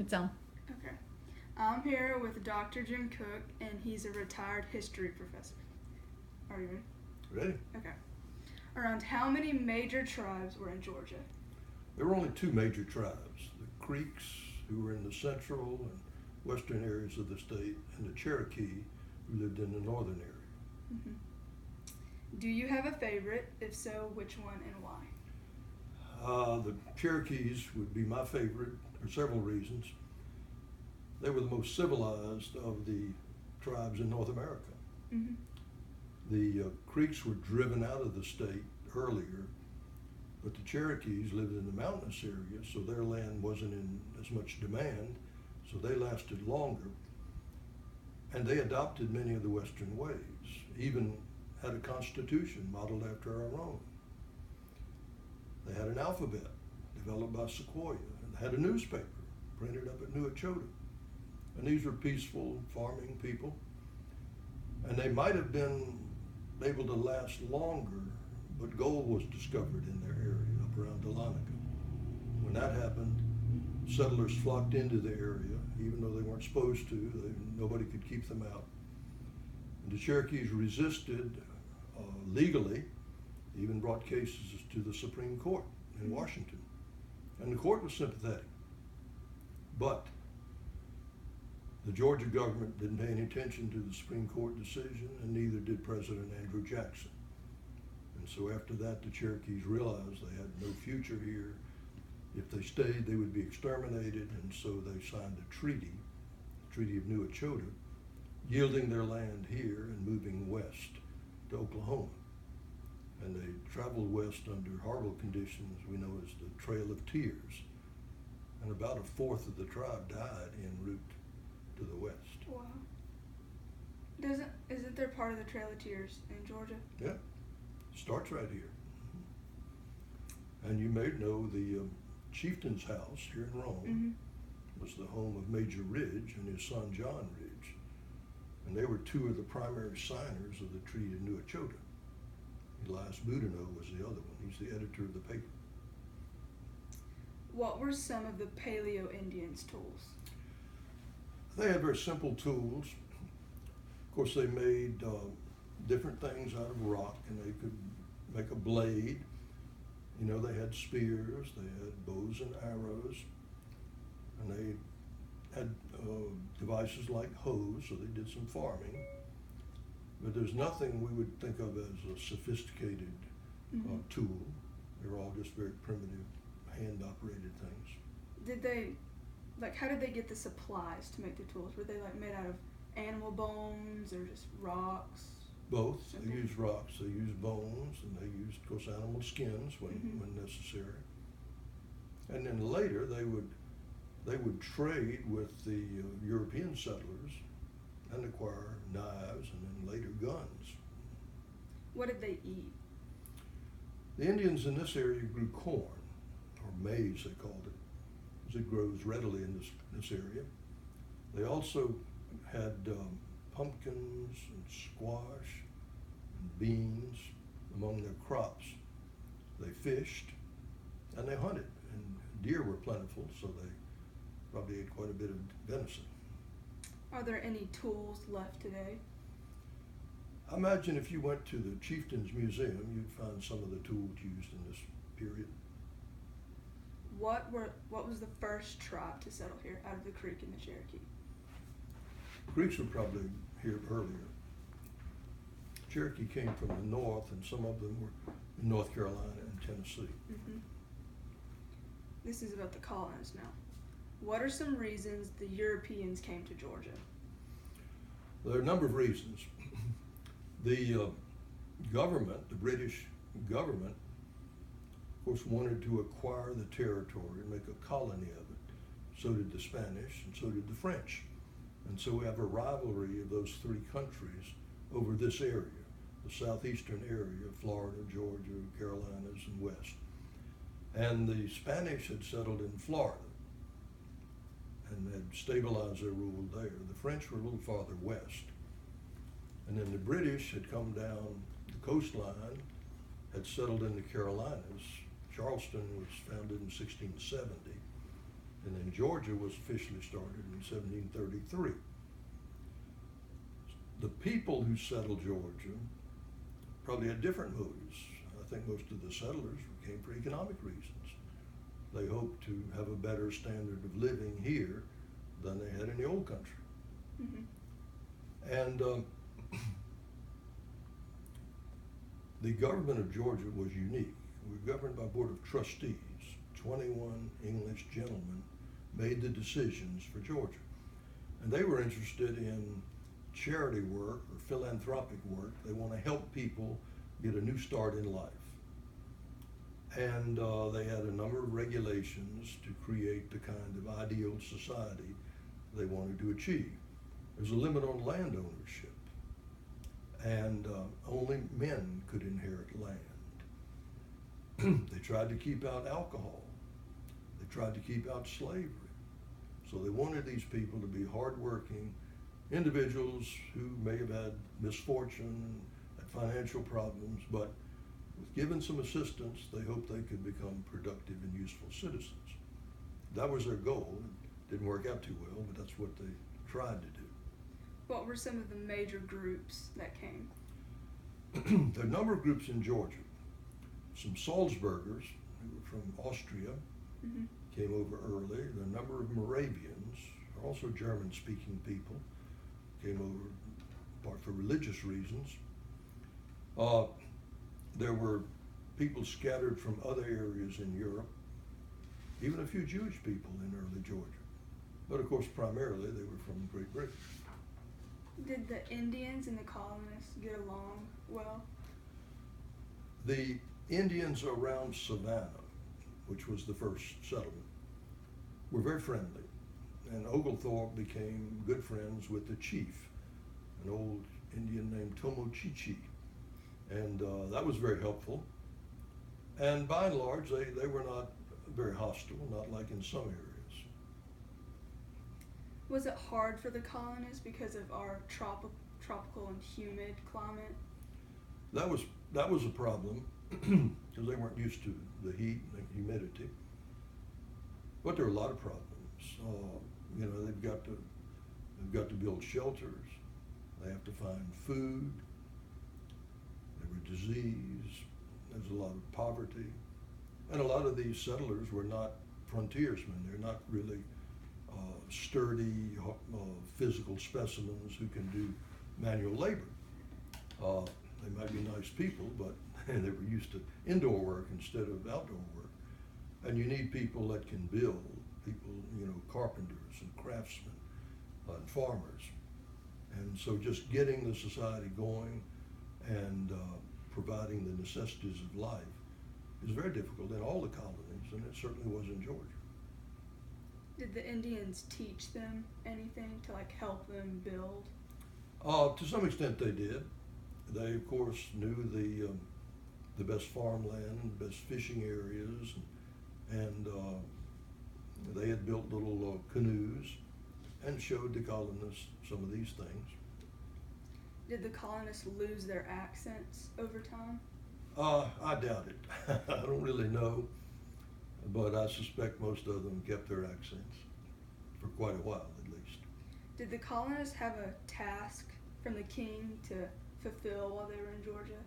It's on. Okay. I'm here with Dr. Jim Cook, and he's a retired history professor. Are you ready? Ready? Okay. Around how many major tribes were in Georgia? There were only two major tribes, the Creeks, who were in the central and western areas of the state, and the Cherokee, who lived in the northern area. Mm-hmm. Do you have a favorite? If so, which one and why? The Cherokees would be my favorite for several reasons. They were the most civilized of the tribes in North America. Mm-hmm. The Creeks were driven out of the state earlier, but the Cherokees lived in the mountainous area, so their land wasn't in as much demand, so they lasted longer. And they adopted many of the Western ways, even had a constitution modeled after our own. They had an alphabet developed by Sequoyah, and had a newspaper printed up at New Echota. And these were peaceful farming people. And they might have been able to last longer, but gold was discovered in their area up around Dahlonega. When that happened, settlers flocked into the area, even though they weren't supposed to. Nobody could keep them out. And the Cherokees resisted legally, even brought cases to the Supreme Court in Washington. And the court was sympathetic. But the Georgia government didn't pay any attention to the Supreme Court decision, and neither did President Andrew Jackson. And so after that, the Cherokees realized they had no future here. If they stayed, they would be exterminated, and so they signed a treaty, the Treaty of New Echota, yielding their land here and moving west to Oklahoma. And they traveled west under horrible conditions we know as the Trail of Tears. And about a fourth of the tribe died en route to the west. Wow. Isn't there part of the Trail of Tears in Georgia? Yeah, starts right here. And you may know the chieftain's house here in Rome was the home of Major Ridge and his son John Ridge. And they were two of the primary signers of the Treaty of New Echota. Elias Boudinot was the other one. He's the editor of the paper. What were some of the Paleo Indians' tools? They had very simple tools. Of course, they made different things out of rock, and they could make a blade. You know, they had spears, they had bows and arrows, and they had devices like hoes, so they did some farming. But there's nothing we would think of as a sophisticated tool. They were all just very primitive, hand-operated things. How did they get the supplies to make the tools? Were they made out of animal bones or just rocks? Both. They used rocks, they used bones, and they used, of course, animal skins when necessary. And then later they would trade with the European settlers and acquire knives and then later guns. What did they eat? The Indians in this area grew corn, or maize they called it, because it grows readily in this area. They also had pumpkins and squash and beans among their crops. They fished and they hunted, and deer were plentiful, so they probably ate quite a bit of venison. Are there any tools left today? I imagine if you went to the Chieftain's Museum, you'd find some of the tools used in this period. What was the first tribe to settle here out of the Creek and the Cherokee? Creeks were probably here earlier. Cherokee came from the north, and some of them were in North Carolina and Tennessee. This is about the colonists now. What are some reasons the Europeans came to Georgia? There are a number of reasons. The government, the British government, of course, wanted to acquire the territory and make a colony of it. So did the Spanish, and so did the French. And so we have a rivalry of those three countries over this area, the southeastern area, Florida, Georgia, Carolinas, and West. And the Spanish had settled in Florida and had stabilized their rule there. The French were a little farther west. And then the British had come down the coastline, had settled in the Carolinas. Charleston was founded in 1670, And then Georgia was officially started in 1733. The people who settled Georgia probably had different motives. I think most of the settlers came for economic reasons. They hoped to have a better standard of living here than they had in the old country. Mm-hmm. And the government of Georgia was unique. We were governed by a board of trustees. 21 English gentlemen made the decisions for Georgia. And they were interested in charity work or philanthropic work. They want to help people get a new start in life. And they had a number of regulations to create the kind of ideal society they wanted to achieve. There's a limit on land ownership, and only men could inherit land. They tried to keep out alcohol. They tried to keep out slavery. So they wanted these people to be hardworking individuals who may have had misfortune, had financial problems, but with given some assistance, they hoped they could become productive and useful citizens. That was their goal. It didn't work out too well, but that's what they tried to do. What were some of the major groups that came? There are a number of groups in Georgia. Some Salzburgers, who were from Austria, Mm-hmm. came over early. There are a number of Moravians, also German-speaking people, came over part for religious reasons. There were people scattered from other areas in Europe, even a few Jewish people in early Georgia. But of course, primarily they were from Great Britain. Did the Indians and the colonists get along well? The Indians around Savannah, which was the first settlement, were very friendly. And Oglethorpe became good friends with the chief, an old Indian named Tomochichi. And that was very helpful. And by and large, they were not very hostile, not like in some areas. Was it hard for the colonists because of our tropical and humid climate? That was a problem because they weren't used to the heat and the humidity. But there are a lot of problems. They've got to build shelters. They have to find food. There were disease. There's a lot of poverty, and a lot of these settlers were not frontiersmen. They're not really sturdy, physical specimens who can do manual labor. They might be nice people, but they were used to indoor work instead of outdoor work. And you need people that can build, people, carpenters and craftsmen and farmers. And so just getting the society going and providing the necessities of life is very difficult in all the colonies, and it certainly was in Georgia. Did the Indians teach them anything to help them build? To some extent they did. They of course knew the best farmland, the best fishing areas, and they had built little canoes and showed the colonists some of these things. Did the colonists lose their accents over time? I doubt it. I don't really know, but I suspect most of them kept their accents for quite a while at least. Did the colonists have a task from the king to fulfill while they were in Georgia?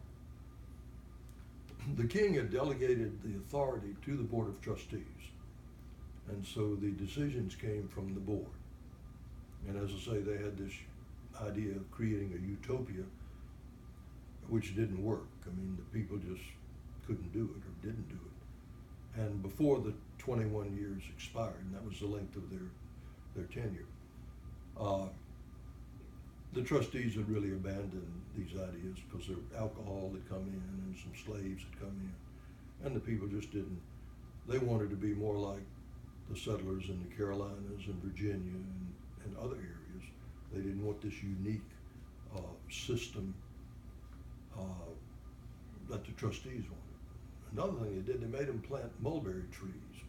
The king had delegated the authority to the board of trustees, and so the decisions came from the board. And as I say, they had this idea of creating a utopia, which didn't work. I mean, the people just couldn't do it or didn't do it. And before the 21 years expired, and that was the length of their tenure, the trustees had really abandoned these ideas because there alcohol had come in and some slaves had come in, and the people just didn't. They wanted to be more like the settlers in the Carolinas and Virginia and other areas. They didn't want this unique system that the trustees wanted. Another thing they did, they made them plant mulberry trees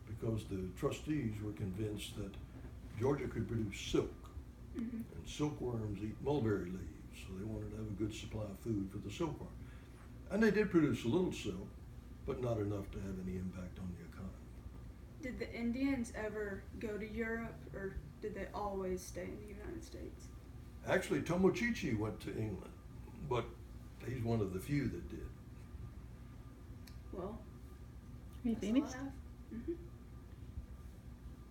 because the trustees were convinced that Georgia could produce silk. Mm-hmm. And silkworms eat mulberry leaves, so they wanted to have a good supply of food for the silkworm. And they did produce a little silk, but not enough to have any impact on the economy. Did the Indians ever go to Europe, or did they always stay in the United States? Actually, Tomochichi went to England, but he's one of the few that did. Well, Are you that's all I finished? have. Mhm.